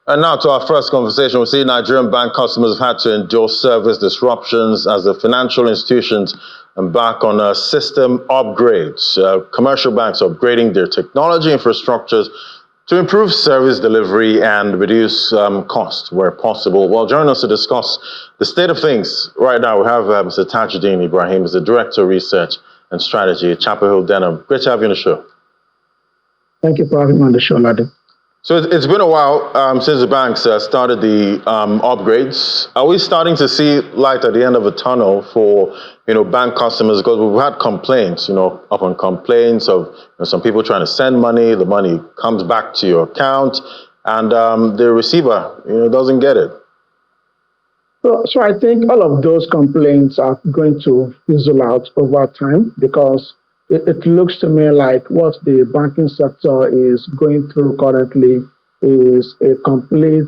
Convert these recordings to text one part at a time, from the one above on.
And now to our first conversation, we see Nigerian bank customers have had to endure service disruptions as the financial institutions embark on a system upgrades. Commercial banks are upgrading their technology infrastructures to improve service delivery and reduce costs where possible. Well, joining us to discuss the state of things right now, we have Mr. Tajuddin Ibrahim, who's the Director of Research and Strategy at Chapel Hill Denham. Great to have you on the show. Thank you for having me on the show, Lado. So it's been a while since the banks started the upgrades. Are we starting to see light at the end of the tunnel for bank customers? Because we've had complaints, upon complaints of some people trying to send money, the money comes back to your account, and the receiver doesn't get it. So I think all of those complaints are going to fizzle out over time because it looks to me like what the banking sector is going through currently is a complete,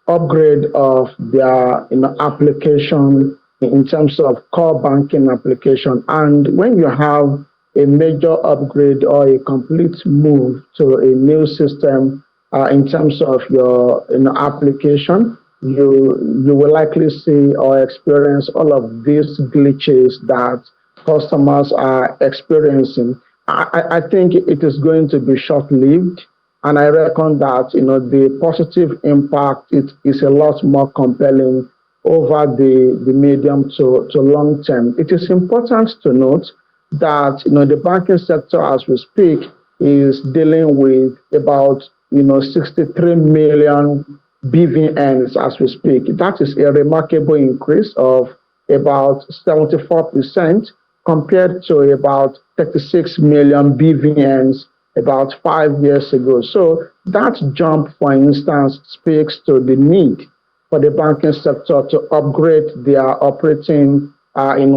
upgrade of their, application in terms of core banking application. And when you have a major upgrade or a complete move to a new system in terms of your application, you will likely see or experience all of these glitches that customers are experiencing. I think it is going to be short-lived, and I reckon that the positive impact is a lot more compelling over the medium to long term. It is important to note that the banking sector, as we speak, is dealing with about 63 million BVNs as we speak. That is a remarkable increase of about 74%. Compared to about 36 million BVNs about 5 years ago. So that jump, for instance, speaks to the need for the banking sector to upgrade their operating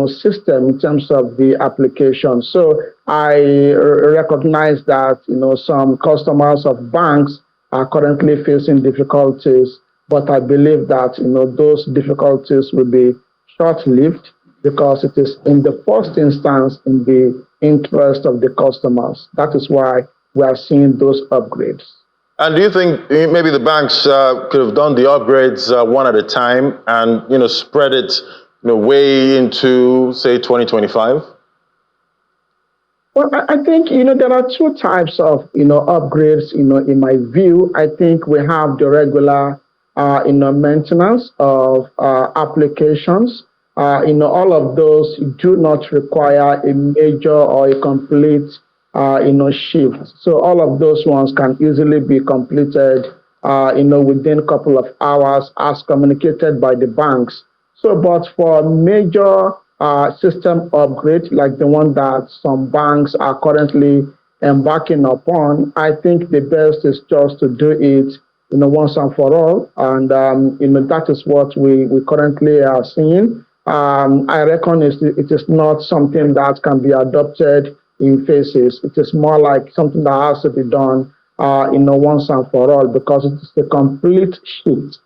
system in terms of the application. So I recognize that some customers of banks are currently facing difficulties, but I believe that those difficulties will be short-lived, because it is in the first instance in the interest of the customers. That is why we are seeing those upgrades. And do you think maybe the banks could have done the upgrades one at a time and spread it way into, say, 2025? Well, I think there are two types of upgrades. In my view, I think we have the regular maintenance of applications. All of those do not require a major or a complete, shift. So all of those ones can easily be completed, within a couple of hours as communicated by the banks. So, but for major system upgrade, like the one that some banks are currently embarking upon, I think the best is just to do it, once and for all. And, that is what we currently are seeing. I reckon it is not something that can be adopted in phases. It is more like something that has to be done, once and for all, because it is a complete shift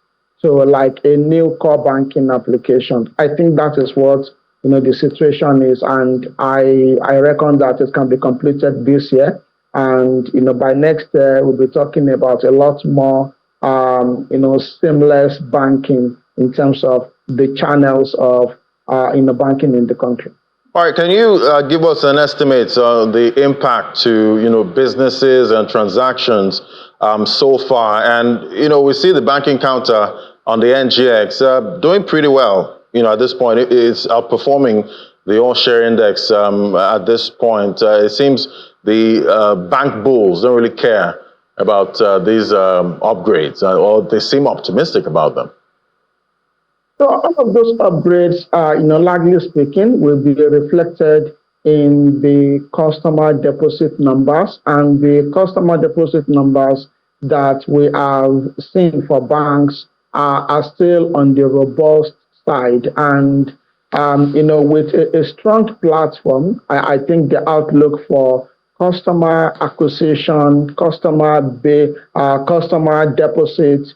to like a new core banking application. I think that is what the situation is, and I reckon that it can be completed this year, and by next year we'll be talking about a lot more, seamless banking in terms of the channels of banking in the country. All right, can you give us an estimate of the impact to businesses and transactions so far? And we see the banking counter on the NGX doing pretty well. At this point, it's outperforming the all-share index. At this point, it seems the bank bulls don't really care about these upgrades, or they seem optimistic about them. So all of those upgrades, largely speaking, will be reflected in the customer deposit numbers, and the customer deposit numbers that we have seen for banks are still on the robust side. And with a strong platform, I think the outlook for customer acquisition, customer deposits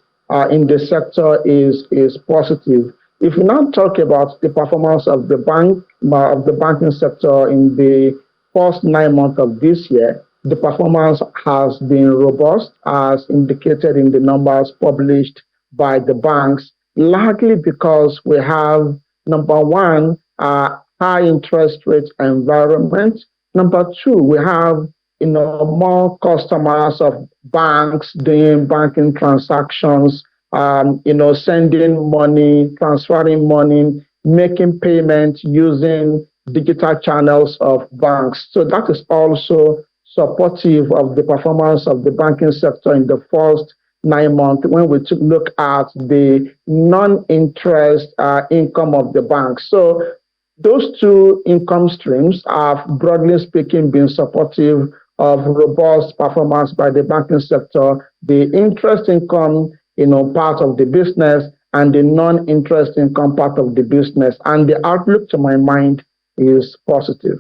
in the sector is positive. If we now talk about the performance of the banking sector in the first 9 months of this year, the performance has been robust, as indicated in the numbers published by the banks, largely because we have, number one, high interest rate environment. Number two, we have more customers of banks doing banking transactions, sending money, transferring money, making payments using digital channels of banks. So that is also supportive of the performance of the banking sector in the first 9 months when we look at the non-interest income of the bank. So those two income streams have, broadly speaking, been supportive of robust performance by the banking sector. The interest income, part of the business, and the non-interest income part of the business. And the outlook, to my mind, is positive.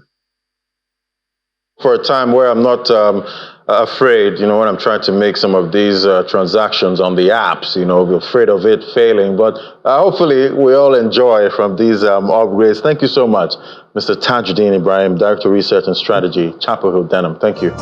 For a time where I'm not afraid, when I'm trying to make some of these transactions on the apps, afraid of it failing. But hopefully we all enjoy from these upgrades. Thank you so much, Mr. Tajuddin Ibrahim, Director of Research and Strategy, Chapel Hill Denham. Thank you.